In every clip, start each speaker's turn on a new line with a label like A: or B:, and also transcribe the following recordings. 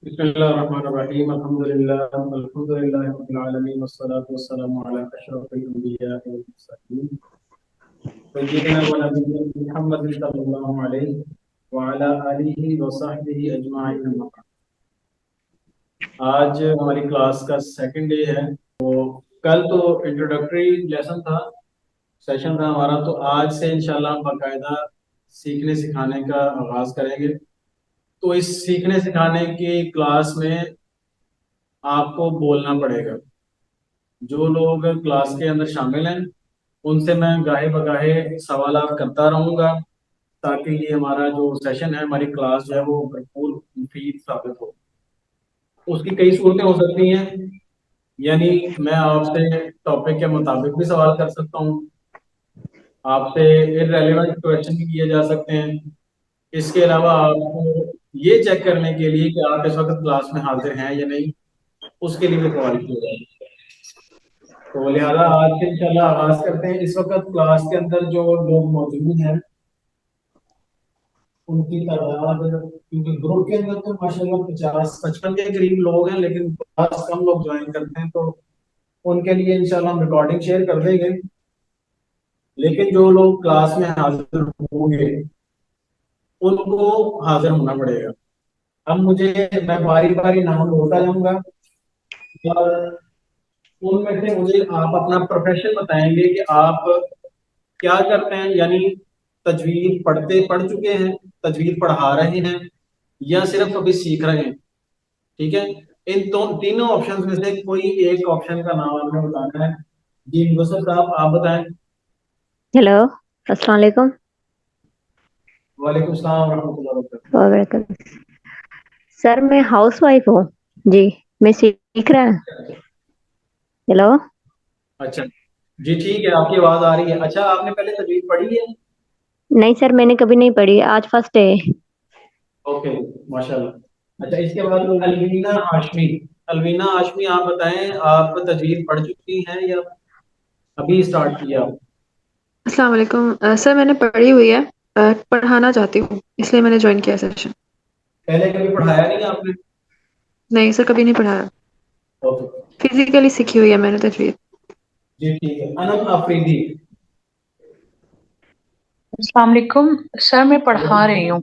A: بسم الله الرحمن الرحيم الحمد لله رب العالمين والصلاة والسلام على أشرف الأنبياء والمرسلين سيدنا ونبينا محمد صلى الله عليه وعلى آله وصحبه أجمعين أما بعد۔ آج ہماری کلاس کا سیکنڈ ڈے ہے۔ کل تو انٹروڈکٹری لیسن تھا، سیشن تھا ہمارا، تو آج سے انشاءاللہ ہم باقاعدہ سیکھنے سکھانے کا آغاز کریں گے۔ تو اس سیکھنے سکھانے کی کلاس میں آپ کو بولنا پڑے گا۔ جو لوگ کلاس کے اندر شامل ہیں ان سے میں گاہے بگاہے سوالات کرتا رہوں گا تاکہ یہ ہمارا جو سیشن ہے، ہماری کلاس جو ہے وہ بھرپور مفید ثابت ہو۔ اس کی کئی صورتیں ہو سکتی ہیں، یعنی میں آپ سے ٹاپک کے مطابق بھی سوال کر سکتا ہوں، آپ سے irrelevant کویشچن بھی کیے جا سکتے ہیں۔ اس کے علاوہ آپ کو یہ چیک کرنے کے لیے کہ آپ اس وقت کلاس میں حاضر ہیں یا نہیں، اس کے لیے بھی سوال کیے جائیں گے۔ تو لہٰذا آج سے انشاءاللہ آغاز کرتے ہیں۔ اس وقت کلاس کے اندر جو لوگ موجود ہیں ان کی تعداد، کیونکہ گروپ کے اندر تو ماشاءاللہ 50-55 کے قریب لوگ ہیں، لیکن بعض کم لوگ جوائن کرتے ہیں، تو ان کے لیے انشاءاللہ ہم ریکارڈنگ شیئر کر دیں گے۔ لیکن جو لوگ کلاس میں حاضر ہوں گے ان کو حاضر ہونا پڑے گا۔ اب میں باری باری نام بولتا جاؤں گا اور ان میں سے مجھے آپ اپنا پروفیشن بتائیں گے کہ آپ کیا کرتے ہیں، یعنی تجوید پڑھ چکے ہیں، تجوید پڑھا رہے ہیں، یا صرف ابھی سیکھ رہے ہیں۔ ٹھیک ہے، ان تینوں آپشن میں سے کوئی ایک آپشن کا نام آپ نے بتانا ہے۔ جی مبشر صاحب آپ بتائیں۔
B: ہیلو، السلام علیکم۔
A: وعلیکم السلام ورحمۃ اللہ وبرکاتہ۔
B: وبرکاتہ۔ سر میں ہاؤس وائف ہوں جی، میں سیکھ رہا ہوں۔ ہیلو۔
A: اچھا جی ٹھیک ہے، آپ کی آواز آ رہی ہے۔ اچھا آپ نے پہلے تجوید پڑھی ہے؟
B: نہیں سر، میں نے کبھی نہیں پڑھی، آج فرسٹ ہے۔
A: اوکے ماشاء اللہ۔ اچھا اس کے بعد الوینا ہاشمی۔ الوینا ہاشمی آپ بتائیں، آپ تجوید پڑھ چکی ہیں یا ابھی اسٹارٹ کیا؟
C: السلام علیکم سر، میں نے پڑھی ہوئی ہے، پڑھانا چاہتی ہوں، اس لیے میں نے جوائن کیا سیشن۔
A: پہلے کبھی پڑھایا نہیں آپ نے؟
C: نہیں سر، کبھی نہیں پڑھایا،
A: اوکے
C: فزیکلی سیکھی ہوئی ہے میں نے تجوید۔
A: جی ٹھیک ہے۔ انم آفریدی۔
D: السلام علیکم سر، میں پڑھا رہی ہوں۔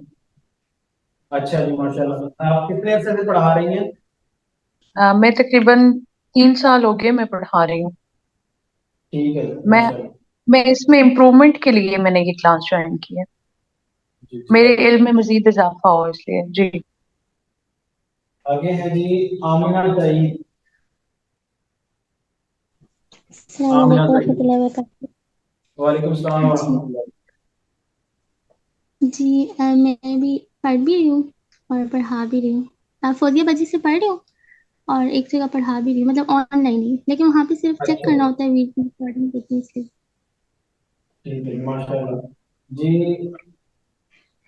A: اچھا جی ماشاء اللہ، آپ کتنے عرصے سے پڑھا رہی ہیں؟
D: میں تقریباً 3 سال ہو گئے میں پڑھا رہی ہوں۔
A: ٹھیک ہے
D: میں
A: ماشاء اللہ۔
D: میں اس میں امپرومنٹ کے لیے میں نے یہ کلاس جوائن کی ہے،
A: جی
D: میرے علم میں مزید اضافہ ہو اس لیے۔ جی
A: آگے ہے جی آمنہ سعید۔
E: السلام
A: آمنہ
E: علیکم
A: سعید۔
E: ورحمۃ اللہ وبرکاتہ۔
A: وعلیکم السلام
E: جی
A: ورحمۃ اللہ۔
E: جی میں بھی پڑھ بھی رہی ہوں اور پڑھا بھی رہی ہوں، فوزیہ بجی سے پڑھ رہی ہوں اور ایک جگہ پڑھا بھی رہی ہوں، مطلب آن لائن ہی، لیکن وہاں پہ صرف چیک
A: اچھا
E: کرنا ہوتا ہے، ویڈیو پڑھ نہیں ہوتی اس لیے۔
A: ٹھیک ہے ماشاء اللہ۔ جی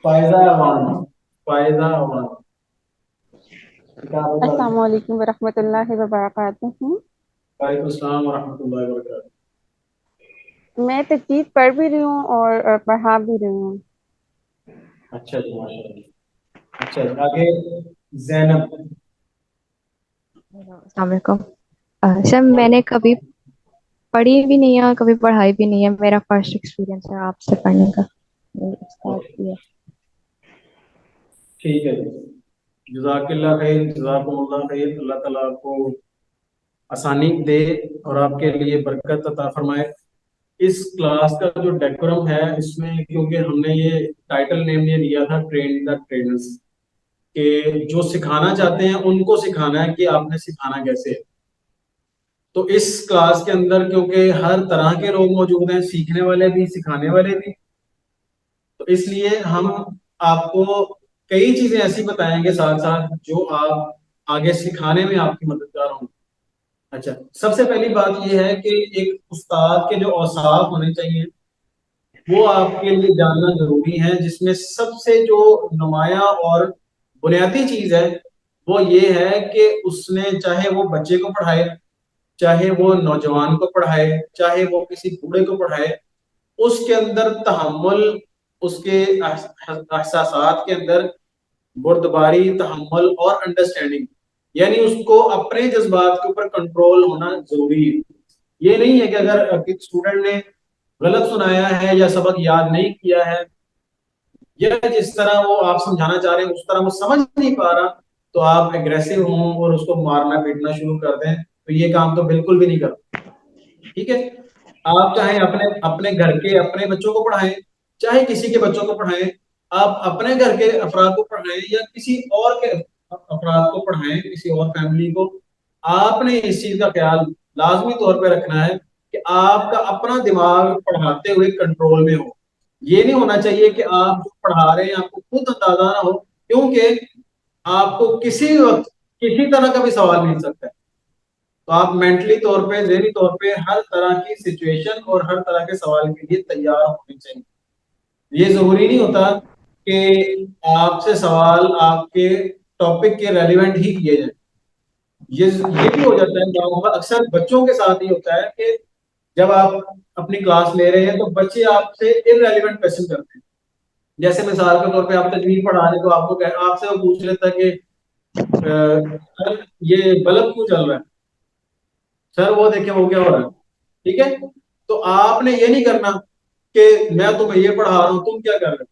A: فائزہ امان۔ فائزہ امان کتاب بتا
F: السلام
A: دیں۔
F: علیکم ورحمۃ اللہ وبرکاتہ۔
A: وعلیکم السلام ورحمۃ اللہ وبرکاتہ۔
F: میں تجوید پڑھ بھی رہی ہوں اور پڑھا بھی رہی ہوں۔
A: اچھا جی ماشاء اللہ۔ اچھا جی آگے زینب۔
B: السلام علیکم۔ سر میں نے کبھی پڑھی بھی نہیں ہے، کبھی پڑھائی بھی نہیں ہے، میرا فرسٹ ایکسپیرینس ہے آپ سے پڑھنے کا، اسٹارٹ کیا۔
A: ٹھیک ہے جی، جزاک اللہ خیر، جزاکم اللہ خیر۔ اللہ تعالیٰ آپ کو آسانی دے اور آپ کے لیے برکت عطا فرمائے۔ اس کلاس کا جو ڈیکورم ہے اس میں، کیونکہ ہم نے یہ ٹائٹل نیم یہ دیا تھا ٹرین دا ٹرینرز، کہ جو سکھانا چاہتے ہیں ان کو سکھانا ہے کہ آپ نے سکھانا کیسے ہے۔ تو اس کلاس کے اندر کیونکہ ہر طرح کے لوگ موجود ہیں، سیکھنے والے بھی سکھانے والے بھی، تو اس لیے ہم آپ کو کئی چیزیں ایسی بتائیں گے ساتھ ساتھ جو آپ آگے سکھانے میں آپ کی مددگار ہوں۔ اچھا سب سے پہلی بات یہ ہے کہ ایک استاد کے جو اوصاف ہونے چاہیے وہ آپ کے لیے جاننا ضروری ہے، جس میں سب سے جو نمایاں اور بنیادی چیز ہے وہ یہ ہے کہ اس نے چاہے وہ بچے کو پڑھائے، چاہے وہ نوجوان کو پڑھائے، چاہے وہ کسی بوڑھے کو پڑھائے، اس کے اندر تحمل، اس کے احساسات کے اندر बुर्दबारी, तहम्मुल और अंडरस्टैंडिंग, यानी उसको अपने जज्बात के ऊपर कंट्रोल होना जरूरी है। ये नहीं है कि अगर स्टूडेंट ने गलत सुनाया है या सबक याद नहीं किया है या जिस तरह वो आप समझाना चाह रहे हैं उस तरह वो समझ नहीं पा रहा, तो आप एग्रेसिव हों और उसको मारना पीटना शुरू कर दें, तो ये काम तो बिल्कुल भी नहीं करते। ठीक है, आप चाहे अपने अपने घर के अपने बच्चों को पढ़ाएं, चाहे किसी के बच्चों को पढ़ाएं, आप अपने घर के अफराद को पढ़ाएं या किसी और के अफराद को पढ़ाएं, किसी और फैमिली को, आपने इस चीज का ख्याल लाजमी तौर पे रखना है कि आपका अपना दिमाग पढ़ाते हुए कंट्रोल में हो। ये नहीं होना चाहिए कि आप जो पढ़ा रहे हैं आपको खुद अंदाजा ना हो, क्योंकि आपको किसी वक्त किसी तरह का भी सवाल मिल सकता है। तो आप मेंटली तौर पे, ज़हनी तौर पे हर तरह की सिचुएशन और हर तरह के सवाल के लिए तैयार होने चाहिए। ये जरूरी नहीं होता कि आपसे सवाल आपके टॉपिक के रेलिवेंट ही किए जाए। ये भी हो जाता है गाँव में, अक्सर बच्चों के साथ ही होता है कि जब आप अपनी क्लास ले रहे हैं तो बच्चे आपसे इररेलेवेंट क्वेश्चन करते हैं। जैसे मिसाल के तौर पे आप तजवीज पढ़ा रहे हैं तो आपसे वो पूछ लेता है कि सर ये बल्ब क्यों चल रहा है, सर वो देखें वो क्या हो रहा है। ठीक है, तो आपने ये नहीं करना कि मैं तुम्हें ये पढ़ा रहा हूँ तुम क्या कर रहे हो,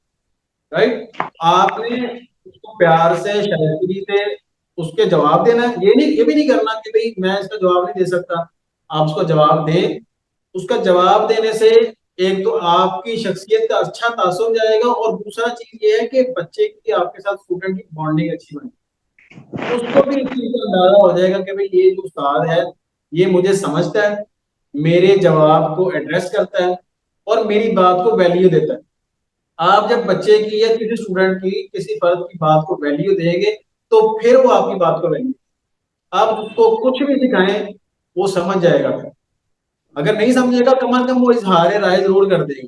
A: राइट। आपने उसको प्यार से, शायरी से उसके जवाब देना है। ये भी नहीं करना कि भाई मैं इसका जवाब नहीं दे सकता, आप उसका जवाब दें। उसका जवाब देने से एक तो आपकी शख्सियत का अच्छा तासुर जाएगा और दूसरा चीज ये है कि बच्चे की आपके साथ स्टूडेंट की बॉन्डिंग अच्छी बनेगी। उसको भी इस चीज का अंदाजा हो जाएगा कि भाई ये जो उस्ताद है ये मुझे समझता है, मेरे जवाब को एड्रेस करता है और मेरी बात को वैल्यू देता है। आप जब बच्चे की या किसी स्टूडेंट की, किसी फर्द की बात को वैल्यू देंगे तो फिर वो आपकी बात को वैल्यू, आप उसको कुछ भी सिखाएं वो समझ जाएगा। अगर नहीं समझेगा कम अज कम वो इजहार राय जरूर कर देगा।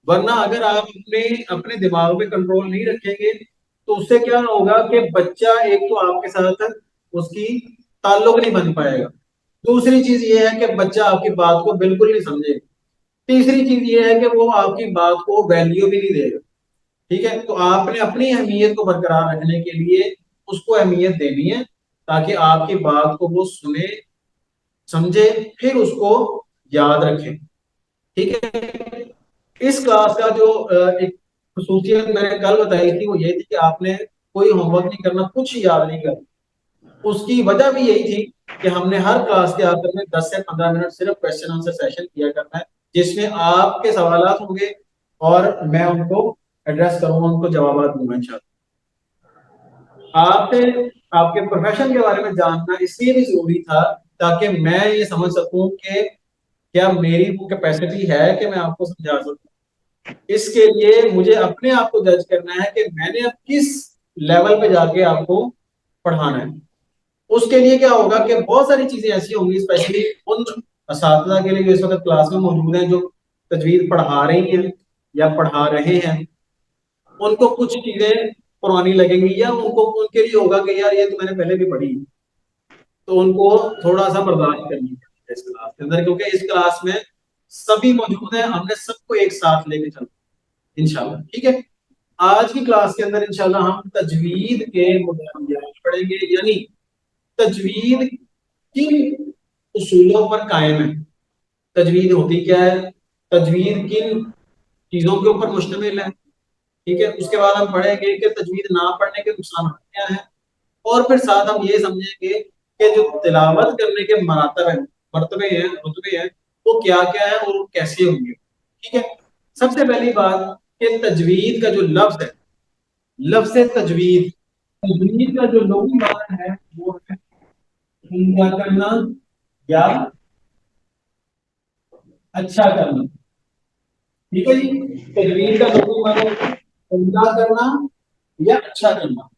A: वरना अगर आप अपने अपने दिमाग में कंट्रोल नहीं रखेंगे तो उससे क्या होगा कि बच्चा एक तो आपके साथ उसकी ताल्लुक नहीं बन पाएगा, दूसरी चीज ये है कि बच्चा आपकी बात को बिल्कुल नहीं समझेगा, तीसरी चीज ये है कि वो आपकी बात को वैल्यू भी नहीं देगा। ठीक है, तो आपने अपनी अहमियत को बरकरार रखने के लिए उसको अहमियत देनी है ताकि आपकी बात को वो सुने, समझे, फिर उसको याद रखे। ठीक है, इस क्लास का जो एक खसूसियत मैंने कल बताई थी वो ये थी कि आपने कोई होमवर्क नहीं करना, कुछ याद नहीं करना। उसकी वजह भी यही थी कि हमने हर क्लास के आखिर में 10 से 15 मिनट सिर्फ क्वेश्चन आंसर सेशन किया करना है, जिसमें आपके सवालात होंगे और मैं उनको एड्रेस करूंगा, उनको जवाब दूंगा इंशाल्लाह। आपसे आपके प्रोफेशन के बारे में जानना इसलिए भी जरूरी था ताकि मैं ये समझ सकूं कि क्या मेरी वो कैपेसिटी है कि मैं आपको समझा सकूं। इसके लिए मुझे अपने आप को जज करना है कि मैंने अब किस लेवल पे जाके आपको पढ़ाना है। उसके लिए क्या होगा कि बहुत सारी चीजें ऐसी होंगी, स्पेशली उन असातिज़ा के लिए जो इस वक्त क्लास में मौजूद हैं, जो तजवीज पढ़ा रही हैं या पढ़ा रहे हैं, उनको कुछ चीजें पुरानी लगेंगी या उनको उनके लिए होगा कि यार ये तो मैंने पहले भी पढ़ी, तो उनको थोड़ा सा बर्दाश्त करनी है इस क्लास के अंदर, क्योंकि इस क्लास में सभी मौजूद हैं, हमने सबको एक साथ लेके चलना इंशाल्लाह। ठीक है, आज की क्लास के अंदर इंशाल्लाह हम तजवीद के मुद्दे पढ़ेंगे, यानी तजवीद किन उसूलों पर कायम है, तजवीद होती क्या है, तजवीद किन चीजों के ऊपर मुश्तमिल है। ठीक है, उसके बाद हम पढ़ेंगे कि तजवीद ना पढ़ने के नुकसान क्या है, और फिर साथ हम ये समझेंगे कि जो तिलावत करने के मरतबे हैं, रुतबे हैं, वो क्या क्या है और वो कैसे होंगे। ठीक है, सबसे पहली बात कि तजवीद का जो लफ्ज है, लफ्ज तजवीद, तजवीद का जो लुग़वी माना है वो है उम्दा करना या अच्छा करना। ठीक है जी, तजवीद का लुग़वी माना है उम्दा करना या अच्छा करना।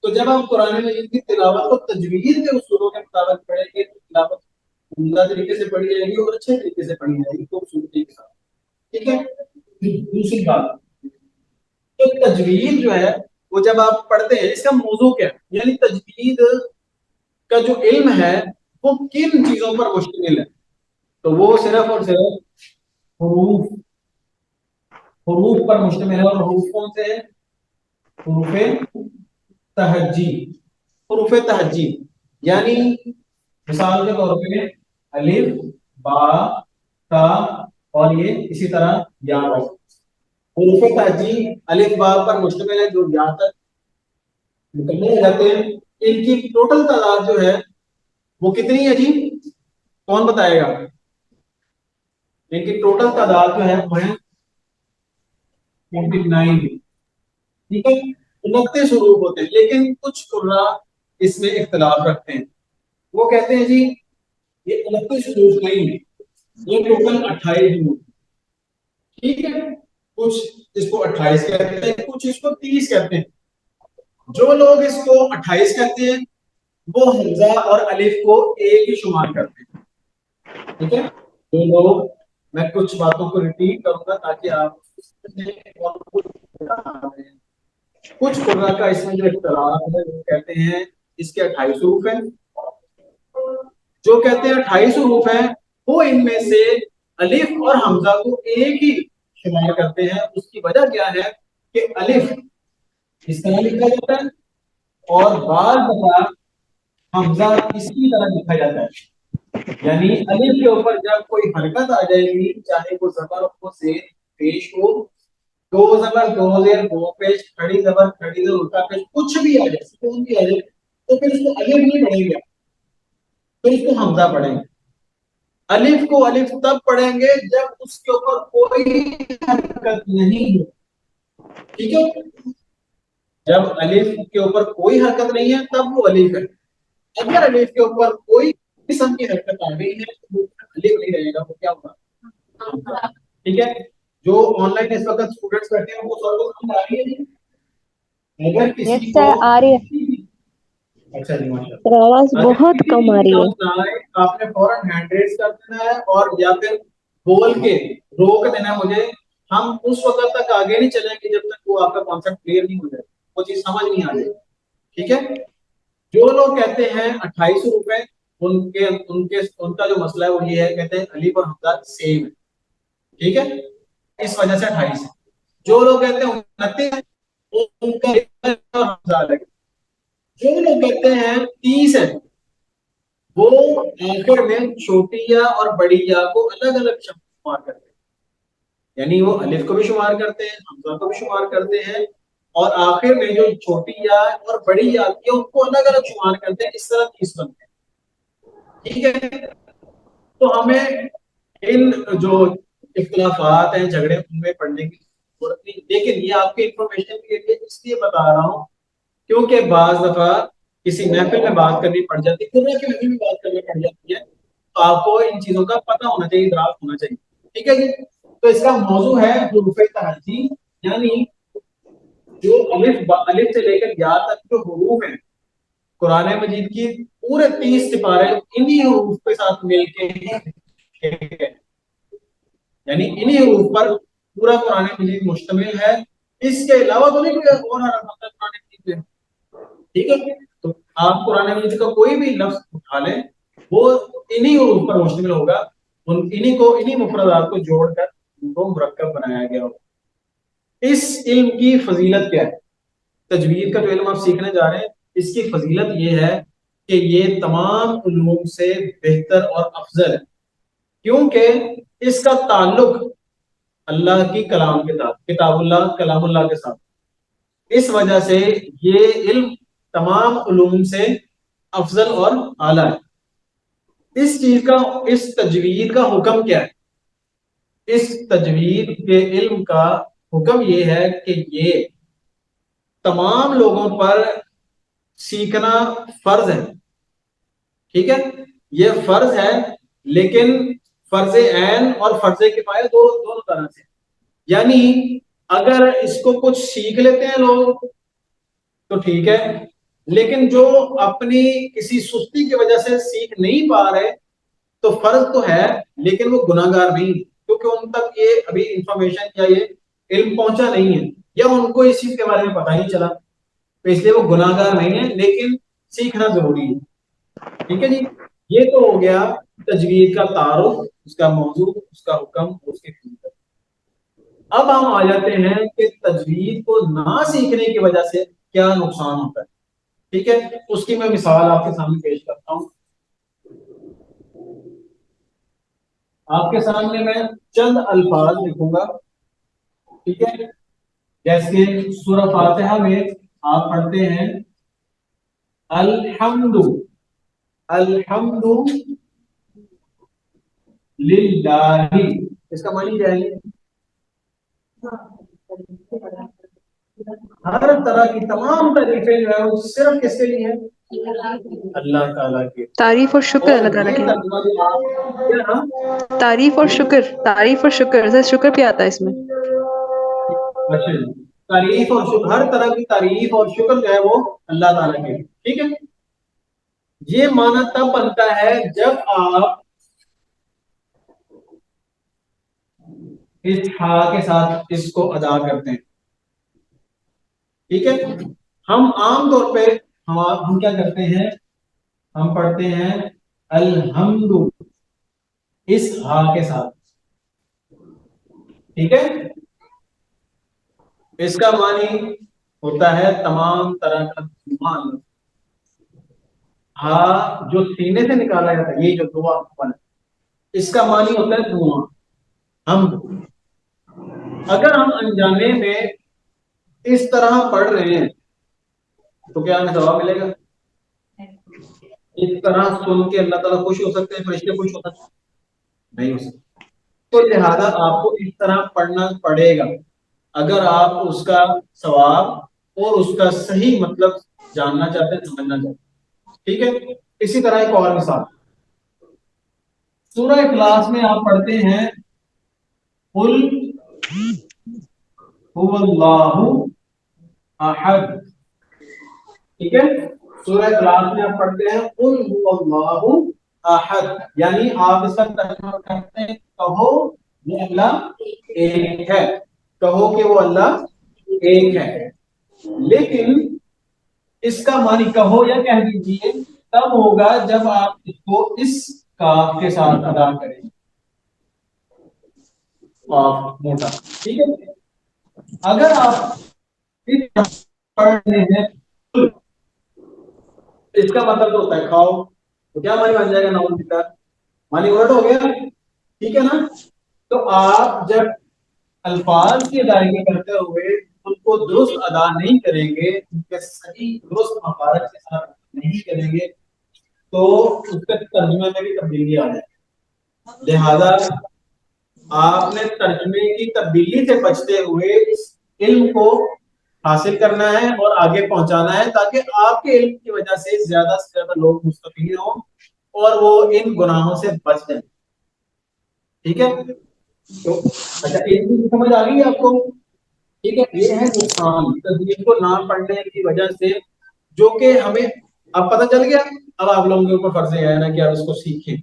A: तो जब हम कुरान मजीद की तिलावत को तजवीद के उसूलों के मुताबिक पढ़ेंगे तो तिलावत उम्दा तरीके से पढ़ी जाएगी और अच्छे तरीके से पढ़ी जाएगी, खूबसूरती के साथ। ठीक है, दूसरी बात, तो तजवीद जो है वो जब आप पढ़ते हैं इसका मौजू क्या है, यानी तजवीद का जो इल्म है वो किन चीजों पर मुश्तमिल है, तो वो सिर्फ और सिर्फ हुरूफ हुरूफ पर मुश्तमिल है। और हुरूफ कौन से हैं? हुरूफ तहज्जी, हुरूफ तहज्जी, यानी मिसाल के तौर पे अलिफ, बा, ता और ये इसी तरह या तक। हुरूफ तहज्जी अलिफ बा पर मुश्तमिल है, जो या तक निकलने जाते हैं। इनकी टोटल तादाद जो है वो कितनी है जी, कौन बताएगा? इनकी टोटल तादाद जो है वो है 29। ठीक है, 29 हरूफ होते हैं, लेकिन कुछ कुर्रा इसमें इख्तलाफ रखते हैं। वो कहते हैं जी ये 29 हरूफ नहीं है, ये टोटल 28 हरूफ। ठीक है, कुछ इसको 28 कहते हैं, कुछ इसको 30 कहते हैं। जो लोग इसको 28 कहते हैं वो हमजा और अलिफ को एक ही शुमार करते हैं। ठीक है, जो लोग, मैं कुछ बातों को रिपीट करूंगा ताकि आप कुछ कुर्रा का इसमें जो इख्तलाफ है वो कहते हैं इसके 28 हरूफ हैं। जो कहते हैं 28 हरूफ हैं वो इनमें से अलिफ और हमजा को एक ही शुमार करते हैं। उसकी वजह क्या है कि अलिफ इस तरह लिखा जाता है और बार बार हमजा इसकी तरह लिखा जाता है। यानी अलिफ के ऊपर जब कोई हरकत आ जाएगी, चाहे वो ज़बर हो से पेश हो, दो ज़बर दो ज़ेर दो पेश, खड़ी ज़बर खड़ी ज़ेर उल्टा पेश, कुछ भी आ जाए, सुकून भी आ जाए, तो फिर उसको अलिफ नहीं पढ़ेंगे, फिर उसको हमजा पढ़ेंगे। अलिफ को अलिफ तब पढ़ेंगे जब उसके ऊपर कोई हरकत नहीं हो। ठीक है, जब अलिफ के ऊपर कोई हरकत नहीं है तब वो अलिफ है। अगर अलिफ के ऊपर कोई किस्म की हरकत आ गई है तो वो अलिफ नहीं रहेगा, वो क्या होगा? ठीक है, जो ऑनलाइन इस वक्त स्टूडेंट्स बैठे हैं वो सॉल्व समझ आ रही है जी? अगर किसी को
B: आ रही है।
A: अच्छा जी, माशाल्लाह।
B: पर आवाज
A: अगर
B: बहुत
A: किसी
B: कम
A: की
B: आ रही है।
A: डाउट ना आए, आपने फौरन हैंड रेज कर देना है और या फिर बोल के रोक देना है मुझे। हम उस वक्त तक आगे नहीं चलेंगे जब तक वो आपका कॉन्सेप्ट क्लियर नहीं हो जाए, वो चीज समझ नहीं आ जाए। ठीक है, जो लोग कहते हैं 28 रुपए, उनके उनके उनका जो मसला है वो ये है, कहते हैं अलिफ और हमजा सेम है। ठीक है, इस वजह से 28 है। जो लोग कहते हैं 29, उनका अलिफ और हमजा अलग है। जो लोग कहते हैं 30 है, वो आखिर में छोटी या और बड़ी या को अलग अलग शब्द शुमार करते हैं। यानी वो अलिफ को भी शुमार करते हैं, हमजा को भी शुमार करते हैं, और आखिर में जो छोटी या और बड़ी या की उनको अलग अलग शुमार करते हैं। इस तरह 30 बनते हैं। ठीक है, तो हमें इन जो इख्तिलाफात हैं, झगड़े, उनमें पढ़ने की जरूरत नहीं, लेकिन ये आपके इंफॉर्मेशन के लिए इसलिए बता रहा हूँ क्योंकि बाज दफा किसी महफिल में बात करनी पड़ जाती है, कुर्रा की महफिल में बात करनी पड़ जाती है, तो आपको इन चीजों का पता होना चाहिए, इदराक होना चाहिए। ठीक है जी, तो इसका मौजू है हुरूफ़े तहज्जी, यानी जो अलिफ से लेकर या तक जो हुरूफ हैं कुरान मजीद की, पूरे 30 सिपारे इन्हीं हुरूफ के साथ मिलके यानी इन्हीं हरूफ पर पूरा कुरान मजीद मुश्तमिल है। इसके अलावा तो नहीं कोई और हरफ होता है कुरान मजीद में। ठीक है, तो आप कुरान मजीद का कोई भी लफ्ज उठा लें, वो इन्हीं हरूफ पर मुश्तमिल होगा। इन्हीं मुफरदात को जोड़कर उनको मुरक्कब बनाया गया होगा। इस इल्म की फजीलत क्या है? तजवीद का जो इल्म आप सीखने जा रहे हैं, इसकी फजीलत ये है कि ये तमाम उलूम से बेहतर और अफजल है, क्योंकि इसका ताल्लुक अल्लाह की कलाम के साथ, किताबुल्लाह कलामुल्लाह के साथ। इस वजह से ये इल्म तमाम उलूम से अफजल और आला है। इस तजवीद का हुक्म क्या है? इस तजवीद के इल्म का हुक्म ये है कि ये तमाम लोगों पर सीखना फर्ज है। ठीक है, ये फर्ज है, लेकिन फर्ज ऐन और फर्ज किफाया दोनों तरह से। यानी अगर इसको कुछ सीख लेते हैं लोग तो ठीक है, लेकिन जो अपनी किसी सुस्ती की वजह से सीख नहीं पा रहे तो फर्ज तो है, लेकिन वो गुनाहगार नहीं, क्योंकि उन तक ये अभी इंफॉर्मेशन या ये इल्म पहुंचा नहीं है, या उनको इस चीज के बारे में पता ही चला, तो इसलिए वो गुनाहगार नहीं है, लेकिन सीखना जरूरी है। ठीक है जी, ये तो हो गया तजवीद का तारुफ, उसका मौजू, उसका हुक्म, उसकी फजीलत। अब हम आ जाते हैं कि तजवीद को ना सीखने की वजह से क्या नुकसान होता है। ٹھیک ہے, اس کی میں مثال آپ کے سامنے پیش کرتا ہوں. آپ کے سامنے میں چند الفاظ لکھوں گا, ٹھیک ہے, جیسے سورہ فاتحہ میں آپ پڑھتے ہیں الحمد, الحمد للہ, اس کا معنی کیا ہے؟ ہر طرح کی تمام تعریفیں جو ہے وہ صرف کس کے لیے ہیں؟ اللہ تعالیٰ کے.
C: تعریف اور شکر اللہ
A: اور
C: تعالیٰ
A: یہ
C: کی.
A: ترجمہ جو آپ کیا نا,
C: تعریف اور شکر, تعریف اور شکر, ایسا شکر بھی آتا ہے اس میں.
A: اچھا جی, تعریف اور شکر, ہر طرح کی تعریف اور شکر جو ہے وہ اللہ تعالیٰ کے. ٹھیک ہے, یہ معنی تب بنتا ہے جب آپ اس ہا کے ساتھ اس کو ادا کرتے ہیں. ٹھیک ہے, ہم عام طور پہ ہم کیا کرتے ہیں, ہم پڑھتے ہیں الحمد اس ہا کے ساتھ. ٹھیک ہے, اس کا معنی ہوتا ہے تمام طرح کا دھواں. ہاں جو سینے سے نکالا جاتا ہے, یہ جو دعا ہے اس کا معنی ہوتا ہے دھواں. ہم اگر ہم انجانے میں اس طرح پڑھ رہے ہیں تو کیا ہمیں ثواب ملے گا؟ اس طرح سن کے اللہ تعالیٰ خوش ہو سکتے ہیں, فرشتے خوش ہو سکتے ہیں؟ نہیں ہو سکتے. تو لہذا آپ کو اس طرح پڑھنا پڑے گا اگر آپ اس کا ثواب اور اس کا صحیح مطلب جاننا چاہتے ہیں, سمجھنا چاہتے ہیں. ٹھیک ہے, اسی طرح ایک اور مثال, سورہ اخلاص میں آپ پڑھتے ہیں قل هو اللہ احد. ٹھیک ہے, سورہ اخلاص میں آپ پڑھتے ہیں قل هو اللہ احد, یعنی آپ اس کا ترجمہ کرتے ہیں کہو وہ اللہ ایک ہے, کہو کہ وہ اللہ ایک ہے. لیکن اس کا معنی کہو یا کہہ دیجیے تب ہوگا جب آپ اس کو اس کاف کے ساتھ ادا کریں, موٹا. ٹھیک ہے, اگر آپ پڑھ رہے ہیں اس کا مطلب ہوتا ہے کھاؤ, تو کیا معنی بن جائے گا؟ نعوذ باللہ, معنی الٹ ہو گیا. ٹھیک ہے نا, تو آپ جب الفاظ کی ادائیگی کرتے ہوئے ان کو درست ادا نہیں کریں گے, ان کے صحیح درست مہارت کے ساتھ نہیں کریں گے تو اس کے ترجمے میں بھی تبدیلی آ جائے. لہذا آپ نے ترجمے کی تبدیلی سے بچتے ہوئے اس علم کو حاصل کرنا ہے اور آگے پہنچانا ہے تاکہ آپ کے علم کی وجہ سے زیادہ لوگ مستفید ہوں اور وہ ان گناہوں سے بچ جائیں. ٹھیک ہے, تو اچھا ایک چیز سمجھ آ گئی آپ کو؟ ٹھیک ہے, یہ ہے نقصان تجوید کو نہ پڑھنے کی وجہ سے, جو کہ ہمیں اب پتہ چل گیا. اب آپ لوگوں کے اوپر فرض ہے نا کہ آپ اس کو سیکھیں.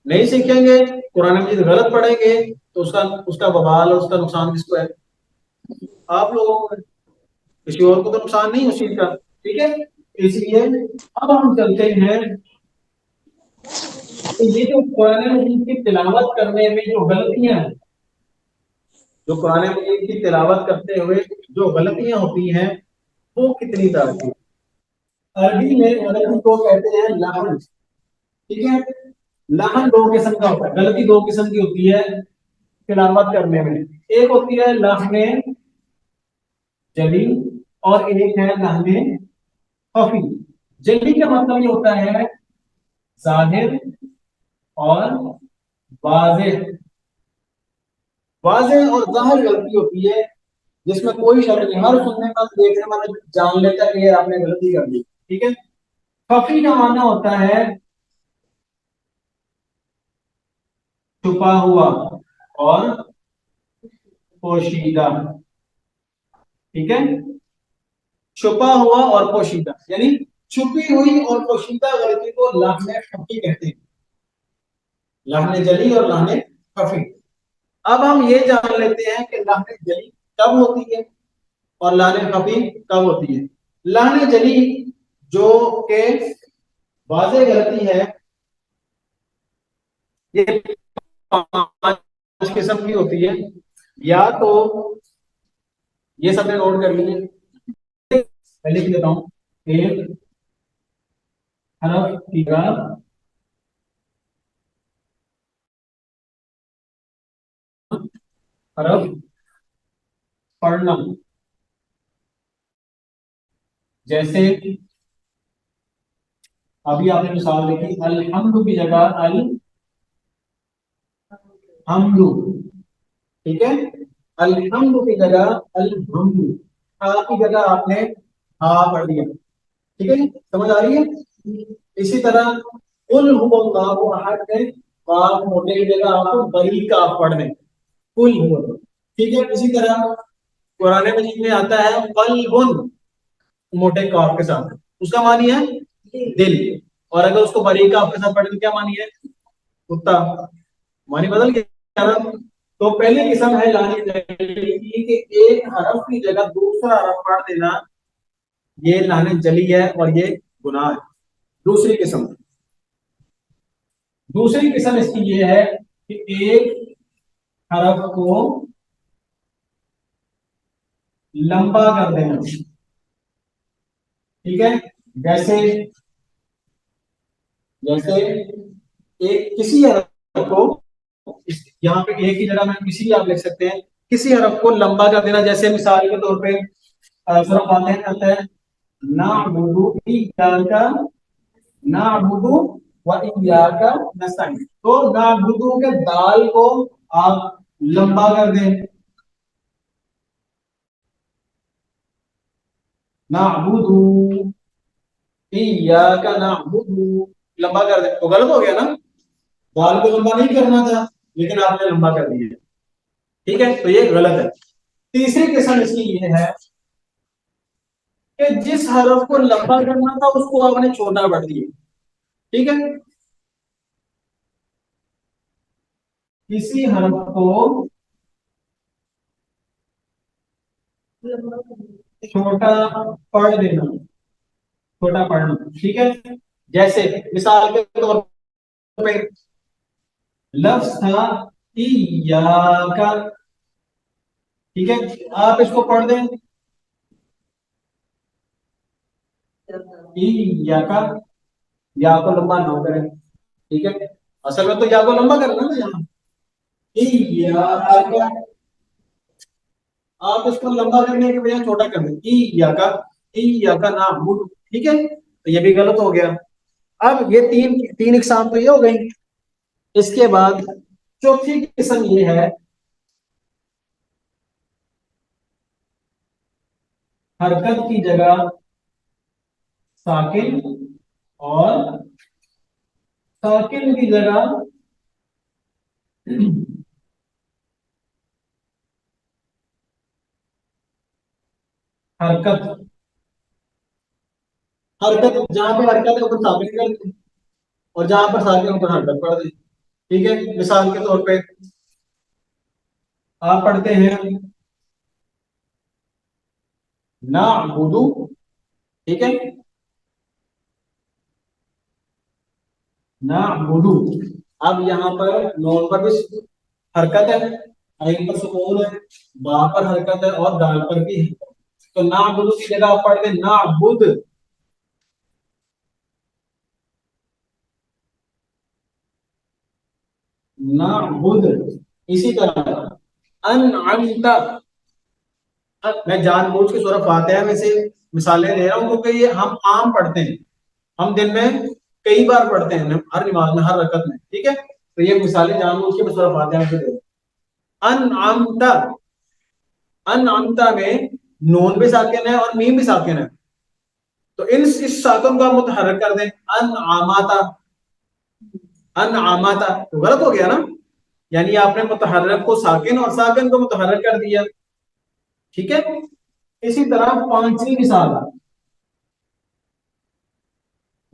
A: نہیں سیکھیں گے, قرآن مجید غلط پڑھیں گے تو اس کا وبال اور اس کا نقصان کس کو ہے؟ آپ لوگوں کو, کسی اور کو تو نقصان نہیں اس چیز کا. ٹھیک ہے, اس لیے اب ہم چلتے ہیں یہ جو قرآن مجید کی تلاوت کرنے میں جو غلطیاں ہیں, جو قرآن مجید کی تلاوت کرتے ہوئے جو غلطیاں ہوتی ہیں وہ کتنی طرح کی. عربی میں غلطی کو کہتے ہیں لحن. ٹھیک ہے, لحن دو قسم کا ہوتا ہے, غلطی دو قسم کی ہوتی ہے تلاوت کرنے میں. ایک ہوتی ہے لحن جلی اور ایک ہے لحن خفی. جلی کا مطلب یہ ہوتا ہے ظاہر اور واضح. واضح اور ظاہر غلطی ہوتی ہے جس میں کوئی شک نہیں, ہر سننے کا دیکھنے والا جان لیتا ہے کہ یہ آپ نے غلطی کر دی. ٹھیک ہے, خفی کا معنی ہوتا ہے چھپا ہوا اور پوشیدہ. ٹھیک ہے, چھپا ہوا اور پوشیدہ, یعنی چھپی ہوئی اور پوشیدہ غلطی کو لحن خفی کہتے ہیں, لحن جلی اور لحن خفی. اب ہم یہ جان لیتے ہیں کہ لحن جلی کب ہوتی ہے اور لحن خفی کب ہوتی ہے. لحن جلی جو کہ واضح غلطی ہے, یہ پانچ قسم کی ہوتی ہے. یا تو یہ سب نے نوٹ کر لیے, میں لکھ دیتا ہوں. ایک हरफ की जगह हरफ पढ़ना, जैसे अभी आपने मिसाल देखी, अलहम्दु की जगह अल हमदु, ठीक है, अलहम्दु की जगह अल हमदु, हा की जगह आपने हा पढ़ दिया, ठीक है, समझ आ रही है। इसी तरह कुल हुवल्लाहु अहद है, काफ मोटे की जगह आपको बड़ी काफ पढ़ने, कुल हुआ, ठीक है। इसी तरह कुरान मजीद में आता है कल्बुन, मोटे काफ के साथ, उसका मानी है दिल, और अगर उसको बड़ी काफ के साथ पढ़े तो क्या मानी है, कुत्ता, मानी बदल गया ना। तो पहली किस्म है लाने की कि एक हरफ की जगह दूसरा हरफ पढ़ देना, ये लाने जली है और ये गुनाह है। दूसरी किस्म इसकी ये है कि एक हरफ को लंबा कर देना, ठीक है, जैसे जैसे एक किसी हरफ को, यहाँ पे एक की जगह में किसी भी आप लिख सकते हैं, किसी हरफ को लंबा कर देना, जैसे मिसाल के तौर पे फरमाते हैं नाअबुदु इय्याका नाअबुदु व इय्याका नस्तईन, तो नाअबुदु के दाल को आप लंबा कर दें, नाअबुदु इय्याका नाअबुदु, लंबा कर दें, तो गलत हो गया ना, दाल को लंबा नहीं करना था लेकिन आपने लंबा कर दिया, ठीक है, तो ये गलत है। तीसरी किस्म इसकी ये है कि जिस हरफ को लंबा करना था उसको आपने छोटा पढ़ दिया, ठीक है, किसी हरफ को छोटा पढ़ देना, छोटा पढ़ना, ठीक है, जैसे मिसाल के तौर पे लफ्ज था इय्याका, ठीक है, आप इसको पढ़ दें इय्याका, या को लंबा ना करें, ठीक है, असल में तो या को लंबा करना ना, यहाँ इय्याका, आप इसको लंबा करने के बजाय छोटा कर दें इय्याका नाअबुदु, ठीक है, तो ये भी गलत हो गया। अब ये तीन तीन इकसाम तो ये हो गई। इसके बाद चौथी किस्म ये है हरकत की जगह साकिन और साकिन की जगह हरकत, हरकत जहां पे हरकत है ऊपर साकिन कर दे, और जहां पर साकिन ऊपर हरकत पढ़ दे, ठीक है, मिसाल के तौर पे आप पढ़ते हैं नाअबुदु, ठीक है, नाअबुदु, अब यहाँ पर नून पर भी हरकत है, आइन पर सुकून है, बा पर हरकत है और दाल पर भी है, तो नाअबुदु की जगह आप पढ़ते नाअबुद, नाअबुद। इसी तरह अनअमता, मैं जानबूझ के सूरह फातिहा में से मिसालें ले रहा हूँ क्योंकि ये हम आम पढ़ते हैं, हम दिन में कई बार पढ़ते हैं, हर नमाज में, हर रकत में, ठीक है, तो ये मिसालें जानबूझ के मैं सूरह फातिहा में से दे रहा हूं। अनअमता, अनअमता में नून भी साकिन है और मीम भी साकिन है, तो इस साकिन को आप मुतहर्रिक कर दें अनआमाता, अनआमाता, तो गलत हो गया ना, यानी आपने मुतहर्रिक को साकिन और साकिन को मुतहर्रिक कर दिया, ठीक है। इसी तरह पांचवी मिसाल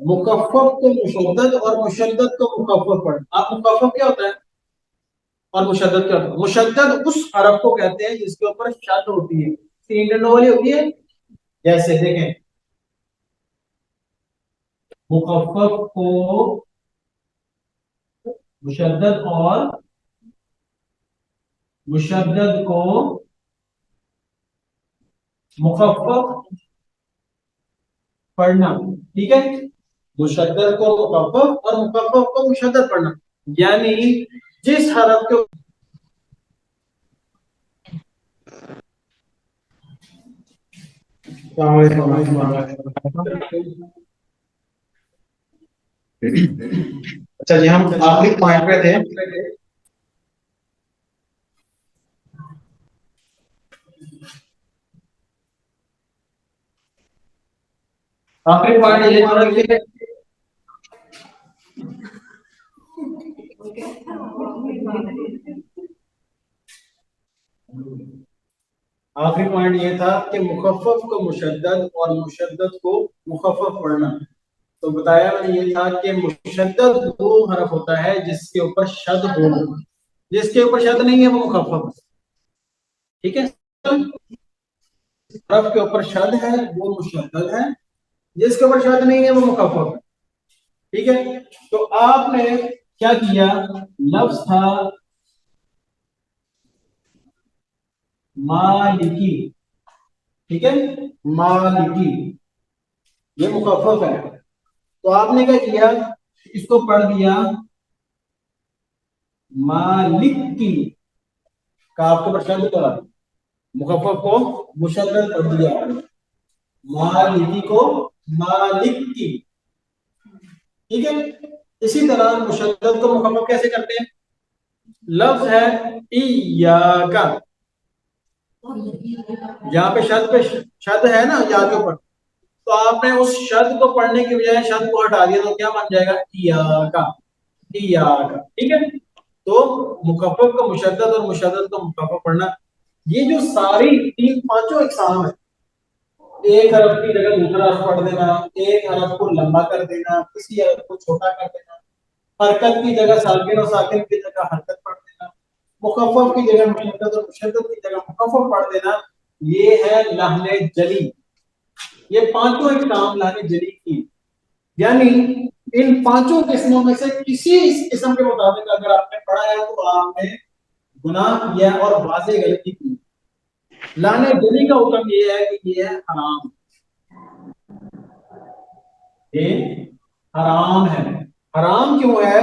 A: मुकफ्फफ को मुशद्दद और मुशद्दद को मुकफ्फफ पढ़, आप मुकफ्फफ क्या होता है और मुशद्दद क्या होता है, मुशद्दद उस हरफ को कहते हैं जिसके ऊपर शद होती है, तीन डंडों वाली होती है, जैसे देखें मुकफ्फफ को मुशद्दद और मुशद्दद को मुकफ्फफ पढ़ना, ठीक है, मुशद्दद को मुखफ़फ़ और मुखफ़फ़ को मुशद्दद पढ़ना, यानी जिस हरफ के अच्छा जी, हम आखिरी पॉइंट पे थे। आखिरी पॉइंट ये था कि आखिरी पॉइंट ये था कि मुखफ़फ़ को मुशद्दद और मुशद्दद को मुखफ़फ़ पढ़ना। तो बताया मैंने ये था कि मुशद्दद वो हरफ होता है जिसके ऊपर शद हो, जिसके ऊपर शद नहीं है वो मुखफ़फ़, ठीक है। हरफ के ऊपर शद है वो मुशद्दद है, जिसके ऊपर शद नहीं है वो मुखफ़फ़ है, ठीक है। तो आपने क्या किया, लफ्ज था मालिकी, ठीक है, मालिकी, ये मुखफ़फ़ है। तो आपने क्या किया, इसको पढ़ दिया मालिक की, काफ के ऊपर शद करा, मुखफ़फ़ को मुशद्दद कर दिया, मालिकी को मालिक की, ठीक है। इसी तरह मुशद्दद को मुखफ़फ़ कैसे करते हैं, लफ्ज है इय्याका, यहाँ पे शद है ना या के ऊपर, तो आपने उस शद को पढ़ने की बजाय शद को हटा दिया, तो क्या बन जाएगा, इय्याका, इय्याका, ठीक है। तो मुखफ़फ़ को मुशद्दद और मुशद्दद को मुखफ़फ़ पढ़ना, ये जो सारी तीन पांचों इकसाम है, एक हरफ की जगह दूसरा हरफ पढ़ देना, एक हरफ को लंबा कर देना, किसी हरफ को छोटा कर देना, हरकत की जगह साकिन और साकिन की जगह हरकत पढ़ देना, मुखफ़फ़ की जगह मुशद्दद और मुशद्दद की जगह मुखफ़फ़ पढ़ देना, ये है लहने जली। ये पांचों इकसाम लहने जली की, यानी इन पांचों किस्मों में से किसी इस किस्म के मुताबिक अगर आपने पढ़ा है तो आपने गुनाह किया और वाज़ेह गलती की। लाने जली का हुक्म ये है कि ये है हराम, ये हराम है। हराम क्यों है,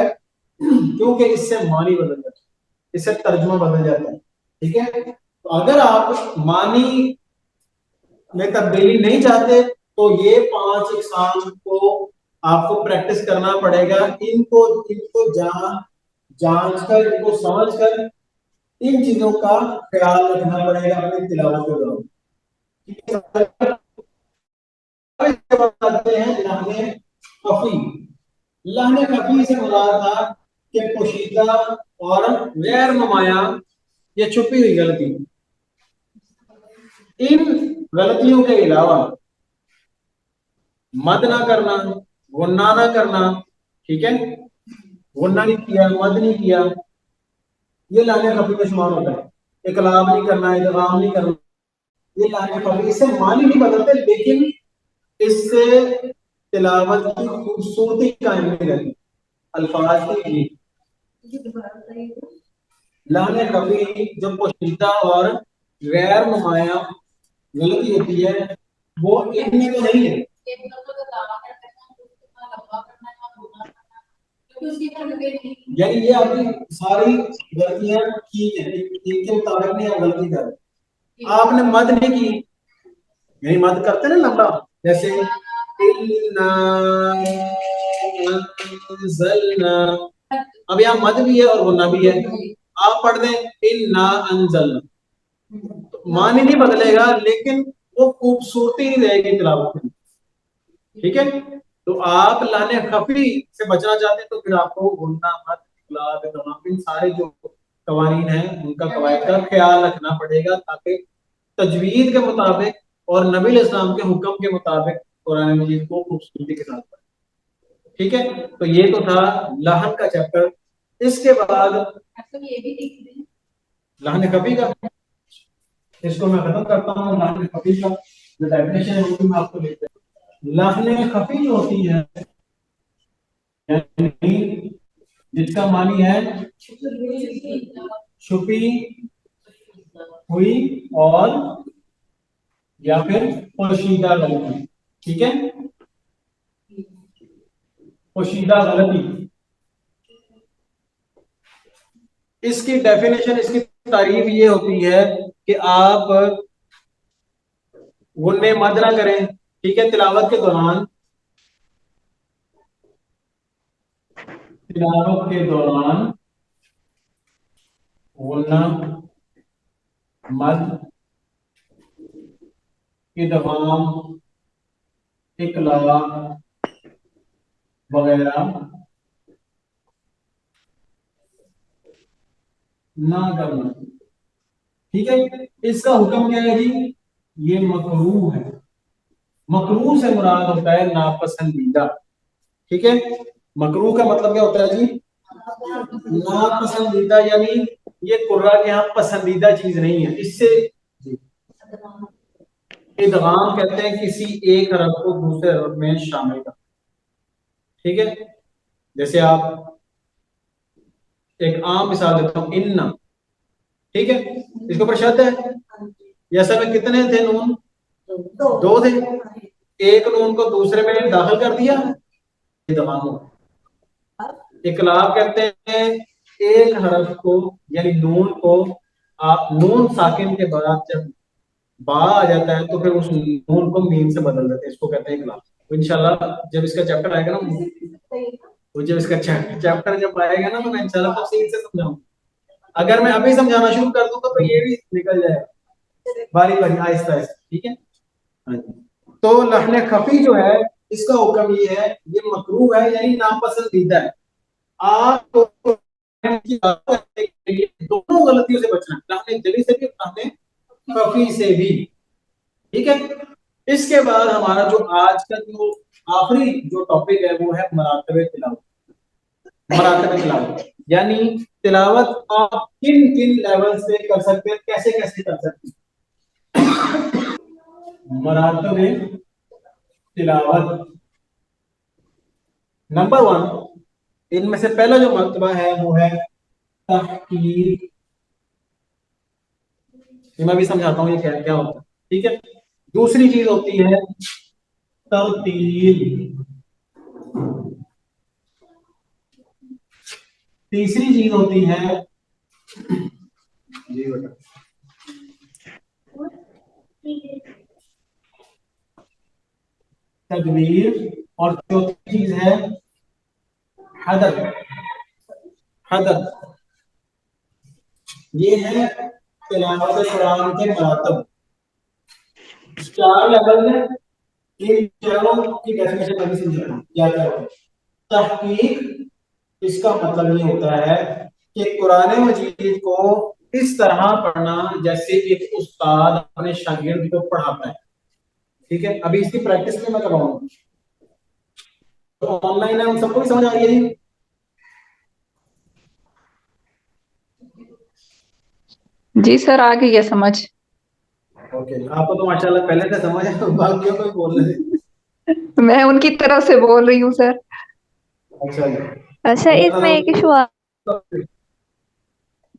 A: क्योंकि इससे मानी बदल जाता है, इससे तर्जुमा बदल जाता है, ठीक है। तो अगर आप मानी में तब्दीली नहीं चाहते तो ये पांच इकसाम को आपको प्रैक्टिस करना पड़ेगा, इनको इनको जांच कर, इनको समझ कर, इन चीजों का ख्याल रखना पड़ेगा अपनी तिलावत के दौरान। बताते हैं लहने खफी, लहने खफी से मुराद था कि पोशीदा और गैर नुमाया, ये छुपी हुई गलती। इन गलतियों के अलावा मद ना करना, गुन्ना ना करना, ठीक है, गुन्ना नहीं किया, मद नहीं किया, ये लहने खफी में शुमार होता है। इकलाब नहीं करना, इदगाम नहीं करना, ये लहने खफी, इससे मानी नहीं बदलते, लेकिन इससे तिलावत की खूबसूरती कायम नहीं रहती, अल्फाज की। लाने कभी जो पोशीदा और गैर नुमाया गलती होती है वो इनमें तो नहीं है, यानी ये आपकी सारी गलतियां ठीक है, इनके मुताबिक नहीं आप गलती कर रहे। आपने मद नहीं की, यानी मद करते ना लंबा, जैसे इन्ना अंज़लना, अब यहाँ मद भी है और गुन्ना भी है, आप पढ़ दें इन्ना अंज़लना, तो मानी नहीं बदलेगा लेकिन वो खूबसूरती नहीं रहेगी तिलावत में, ठीक है। तो आप लाने खफी से बचना चाहते हैं तो फिर आपको गुन्ना, मद, इक़लाब, तमाम इन सारे जो कवानीन हैं उनका कवायद का ख्याल रखना पड़ेगा, ताकि तजवीद के मुताबिक और नबी इस्लाम के हुक्म के मुताबिक कुरान मजीद को खूबसूरती के साथ पढ़ें, ठीक है। तो ये तो था लहन का चैप्टर। इसके बाद लहन खफी का, इसको मैं खत्म करता हूँ। लहन खफी का जो डेफिनेशन है वो मैं आपको लेते हैं। लहन खफी जो होती है, यानी जिसका मानी है छुपी हुई और या फिर पोशीदा गलती, ठीक है। پوشیدہ غلطی. اس کی ڈیفینیشن، اس کی تعریف یہ ہوتی ہے کہ آپ غنے مد نہ کریں. ٹھیک ہے، تلاوت کے دوران غنہ مد، ادغام، اقلاب وغیرہ نہ کرنا. ٹھیک ہے، اس کا حکم کیا ہے جی؟ یہ مکروہ ہے. مکروہ سے مراد ہوتا ہے ناپسندیدہ. ٹھیک ہے، مکروہ کا مطلب کیا ہوتا ہے جی؟ ناپسندیدہ، یعنی یہ قرآن کے یہاں پسندیدہ چیز نہیں ہے. اس سے ادغام کہتے ہیں کسی ایک حرف کو دوسرے حرف میں شامل کرنا. ٹھیک ہے، جیسے آپ ایک عام مثال دیتا ہوں، ان. ٹھیک ہے، اس کے اوپر شد ہے. یہ اصل میں کتنے تھے نون؟ 2 تھے. ایک نون کو دوسرے میں داخل کر دیا، ادغام ہو. اقلاب کہتے ہیں ایک حرف کو، یعنی نون کو، آپ نون ساکن کے بعد جب با آ جاتا ہے تو پھر اس نون کو میم سے بدل دیتے ہیں. اس کو کہتے ہیں اقلاب. تو انشاءاللہ جب اس کا چیپٹر آئے گا نا، وہ جب اس کا چیپٹر جب آئے گا نا، تو میں انشاءاللہ تفصیل سے سمجھاؤں. اگر میں ابھی سمجھانا شروع کر دوں گا تو یہ بھی نکل جائے گا باری باری، آہستہ آہستہ. ٹھیک ہے. ہاں جی. تو لحن خفی جو ہے، اس کا حکم یہ ہے، یہ مکروہ ہے، یعنی ناپسندیدہ ہے. آپ کو دونوں غلطیوں سے بچنا ہے، لحن جلی سے بھی، لحن خفی سے بھی. ٹھیک ہے. اس کے بعد ہمارا جو آج کا جو آخری جو ٹاپک ہے وہ ہے مراتب تلاوت. مراتب تلاوت یعنی تلاوت آپ کن کن لیول سے کر سکتے ہیں، کیسے کیسے کر سکتے ہیں. مراتب تلاوت نمبر 1، ان میں سے پہلا جو مرتبہ ہے وہ ہے تحقیر. میں بھی سمجھاتا ہوں یہ کیا ہوتا ہے. ٹھیک ہے. دوسری چیز ہوتی ہے ترتیل. تیسری چیز ہوتی ہے جی بیٹا تدبیر. اور چوتھی چیز ہے حدث. حدث یہ ہے تلاوت قرآن کے مراتب. 4 لیول میں ان چاروں کی ڈیفینیشن میں سمجھاتا ہوں کیا کیا ہوتا ہے. تحقیق، اس کا مطلب یہ ہوتا ہے کہ قرآن مجید کو اس طرح پڑھنا جیسے ایک استاد اپنے شاگرد کو پڑھاتا ہے. ٹھیک ہے. ابھی اس کی پریکٹس میں کرواؤں گا. تو آن لائن ہے، ان سب کو بھی سمجھ آ رہی ہے؟
D: جی سر، آ گئی ہے سمجھ.
A: اوکے، آپ کو تو ماشاءاللہ پہلے سے سمجھ ہے، باقیوں کو بھی بول رہے تھے.
D: میں ان کی طرف سے بول رہی ہوں سر.
A: اچھا جی.
B: اچھا، اس میں ایک ایشو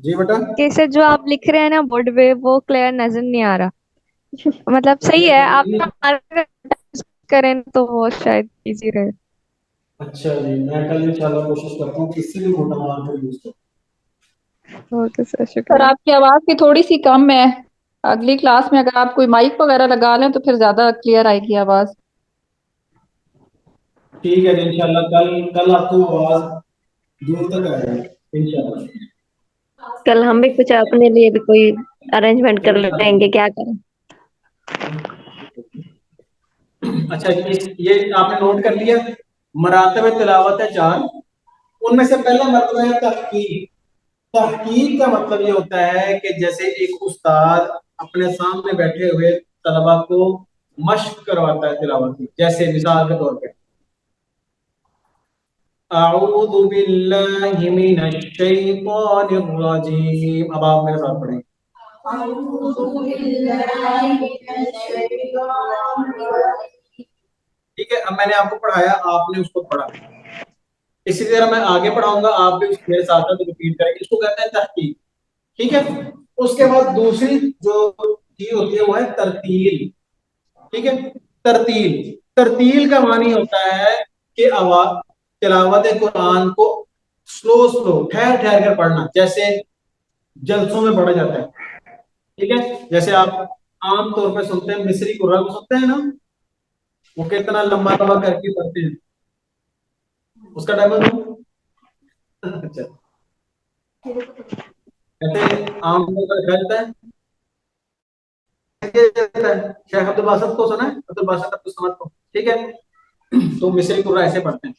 A: جی بیٹا.
B: کہ سر جو آپ لکھ رہے ہیں نا بورڈ پہ وہ کلیئر نظر نہیں آ رہا. مطلب صحیح ہے، آپ کریں تو وہ شاید ایزی رہے.
A: اچھا جی، میں کل انشاءاللہ کوشش کرتا ہوں کہ اس سے بھی موٹا مال کر یوز کروں.
B: اوکے سر،
D: سر
B: شکریہ.
D: آپ کی آواز کی تھوڑی سی کم ہے. اگلی کلاس میں اگر آپ کوئی مائک وغیرہ لگا لیں تو پھر زیادہ کلیئر آئے گی آواز.
A: ٹھیک ہے جی، انشاءاللہ کل آپ کو آواز دور تک آئے گی انشاءاللہ.
G: کل ہم بھی کچھ اپنے لیے بھی کوئی ارینجمنٹ کر لیں گے، کیا کریں.
A: اچھا، یہ آپ نے نوٹ کر لیا. مراتب تلاوت ہے 4. ان میں سے پہلا مرتبہ ہے تحقیق. تحقیق کا مطلب یہ ہوتا ہے کہ جیسے ایک استاد اپنے سامنے بیٹھے ہوئے طلبا کو مشق کرواتا ہے تلاوت کی. جیسے مثال کے طور پہ اعوذ باللہ من الشیطان الرجیم. اب آپ میرے ساتھ پڑھیں. ٹھیک ہے. اب میں نے آپ کو پڑھایا، آپ نے اس کو پڑھا. اسی طرح میں آگے پڑھاؤں گا، آپ بھی میرے ساتھ ساتھ ریپیٹ کریں. اس کو کہتے ہیں تحقیق. ٹھیک ہے. اس کے بعد دوسری جو چیز ہوتی ہے وہ ہے ترتیل. ٹھیک ہے. ترتیل کا معنی ہوتا ہے کہ آواز تلاوت قرآن کو سلو ٹھہر ٹھہر کر پڑھنا، جیسے جلسوں میں پڑھا جاتا ہے، ٹھیک ہے؟ جیسے آپ عام طور پہ سنتے ہیں مصری قرآن کو سنتے ہیں نا، وہ کتنا لمبا لمبا کر کے پڑھتے ہیں، اس کا ٹائم اچھا ایسے عام طور پر کھیلتا ہے شیخ عبد الباسط کو سنا ہے، عبد الباسط عبد الصمد کو، ٹھیک ہے؟ تو مصری قرآن ایسے پڑھتے ہیں،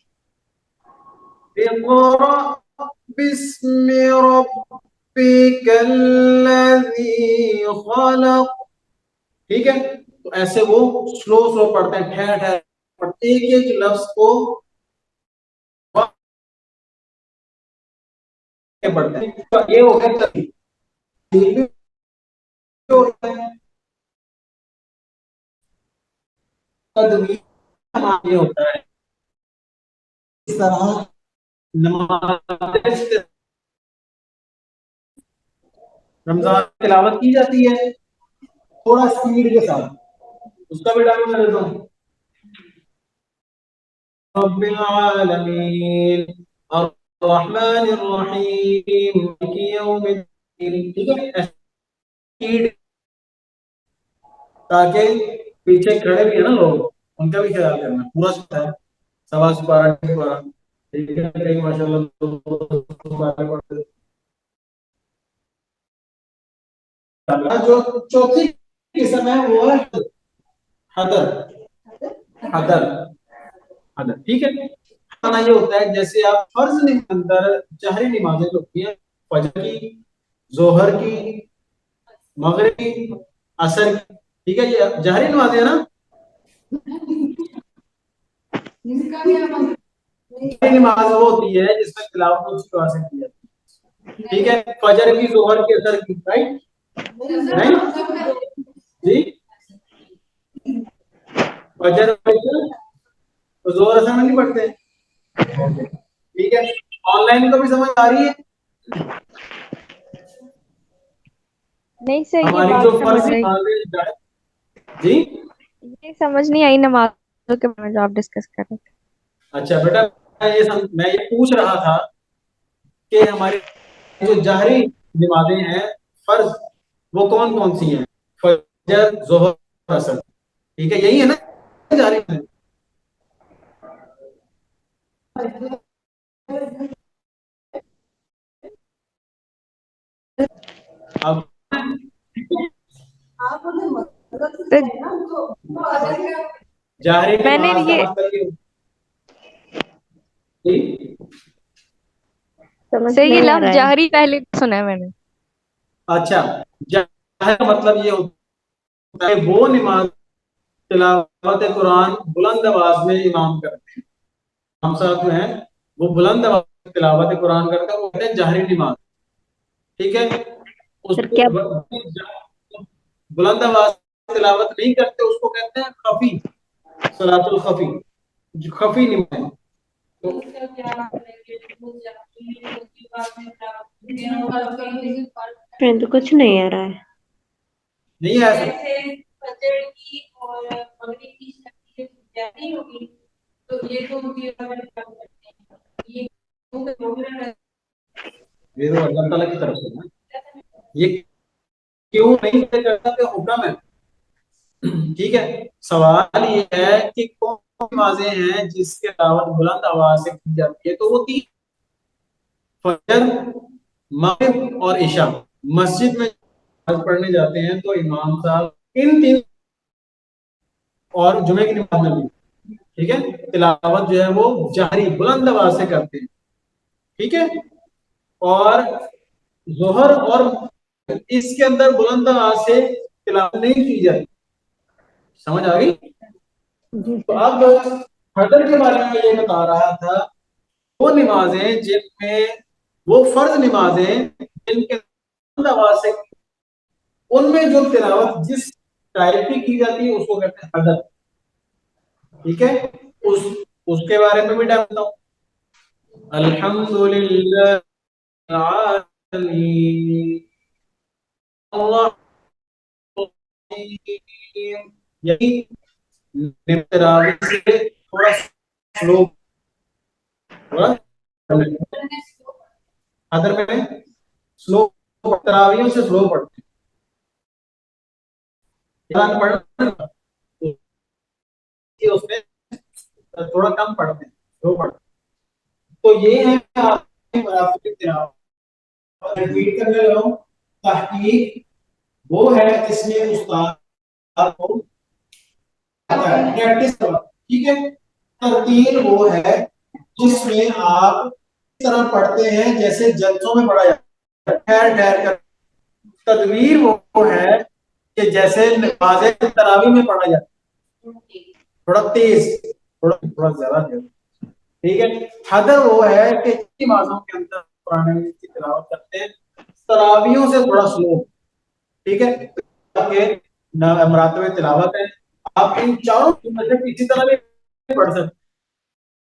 A: اقرأ بسم ربك الذي خلق، ٹھیک ہے؟ تو ایسے وہ سلو پڑھتے ہیں، ٹھہر ٹھہر پڑھتے ہیں، ایک ایک لفظ کو پڑھتے ہیں، یہ ہو گیا ترتیب ہوتا ہے، تدوین یہ ہوتا ہے، اس طرح نماز رمضان کی تلاوت کی جاتی ہے تھوڑا سپیڈ کے ساتھ، اس کا بھی ڈائم میں دیتا ہوں، رب العالمین الرحمن الرحیم مالک یوم الدین، ٹھیک ہے؟ سپیڈ، تاکہ پیچھے کھڑے بھی ہیں نا لوگ، ان کا بھی خیال کرنا، پورا سکتا ہے سوا سپارہ سپارہ، ٹھیک ہے؟ ماشاء اللہ جو چوتھی قسم ہے وہ ہے حدر، حدر حدر، ٹھیک ہے؟ مانا یہ ہوتا ہے جیسے آپ فرض اندر جہری نمازیں ہوتی ہیں، فجر کی، ظہر کی، مغرب کی، عصر کی، ٹھیک ہے؟ یہ جہری نمازیں ہیں نا، جہری نماز وہ ہوتی ہے جس میں تلاوت اونچی آواز سے کی جاتی ہے، ٹھیک ہے؟ فجر کی، ظہر کی، عصر کی، رائٹ؟ نہیں جی، فجر زور اثر میں نہیں پڑھتے، ٹھیک ہے؟ آن لائن کو بھی سمجھ آ رہی ہے
B: نہیں سر، یہ
A: ہماری جو
B: بات سمجھ
A: فرض
B: رہی،
A: نمازیں، جی
B: یہ سمجھ نہیں آئی نمازوں کے بارے میں جو آپ ڈسکس کر رہے تھے۔
A: اچھا بیٹا، میں یہ پوچھ رہا تھا کہ ہماری جو جہری نمازیں ہیں فرض، وہ کون کون سی ہیں؟ فجر، ظہر، عصر، ٹھیک ہے؟ یہی ہے نا جہری میں؟ اب
B: تو
A: جہری
B: میں نے
A: نماز کا
B: یہ
A: مطلب یہ جی؟
G: سمجھ
B: سر، یہ
G: نہیں آ
B: لفظ
G: رہا ہے۔
B: جہری پہلے سنا ہے میں نے۔
A: اچھا، جہر کا مطلب یہ ہوتا ہے وہ نماز تلاوت قرآن بلند آواز میں امام کرتے ہیں، ہم ساتھ میں ہیں، وہ بلند آواز میں تلاوت قرآن کرتا ہے، وہ کہتے ہیں جہری نماز، ٹھیک ہے؟ اس
G: سر
A: کو
G: کیا
A: بلند آواز میں تلاوت نہیں کرتے، اس کو کہتے ہیں خفی، صلاۃ الخفی، جو خفی نماز،
G: فرینڈ تو کچھ نہیں آ رہا ہے۔
A: نہیں ہے ایسا؟ یہ تو اللہ تعالیٰ کی طرف سے نا، یہ کیوں نہیں کرتا کہ حکم ہے، ٹھیک ہے؟ سوال یہ ہے کہ کون سی نمازیں ہیں جس کے دعوت بلند آواز سے کی جاتی ہے؟ تو وہ تین، فجر، مغرب اور عشاء، مسجد میں نماز پڑھنے جاتے ہیں تو امام صاحب ان تین اور جمعے کی نماز میں بھی، ٹھیک ہے، تلاوت جو ہے وہ جہری بلند آواز سے کرتے ہیں، ٹھیک ہے؟ اور ظہر اور اس کے اندر بلند آواز سے تلاوت نہیں کی جاتی، سمجھ آ گئی؟
G: جی
A: تو
G: سر۔
A: اب حضر کے بارے میں یہ بتا رہا تھا، وہ نمازیں جن میں، وہ فرض نمازیں جن کے بلند آواز سے، ان میں جو تلاوت جس ٹائپ کی جاتی ہے اس کو کہتے ہیں حضر، ٹھیک ہے؟ اس کے بارے میں بھی ڈالتا ہوں، الحمدللہ العالمین الرحیم، یہی تراویح سے تھوڑا سلو، अदर में स्लो, तरावियों से स्लो पढ़ते हैं, उसमें थोड़ा कम पढ़ते हैं, स्लो पढ़ते हैं। तो ये है आपकी तिलावत। रिपीट करने लगा हूं, तहकीक वो है जिसमें उस्ताद को प्रैक्टिस करवा, ठीक है। तरतील वो है जिसमें आप इस तरह पढ़ते हैं जैसे जलसों में पढ़ा जाता है, ठहर ठहर कर। तदवीर वो है कि जैसे नमाज़े तरावी में पढ़ा जाता है, थोड़ा तेज, थोड़ा थोड़ा ज्यादा तेज, ठीक है। हदर वो है कि नमाजों के अंदर कुरान की तिलावत करते हैं, तरावियों से थोड़ा स्लो, ठीक है। ताकि मरातबे तिलावत है, आप इन चारों में से किसी तरह भी पढ़ सकते हैं।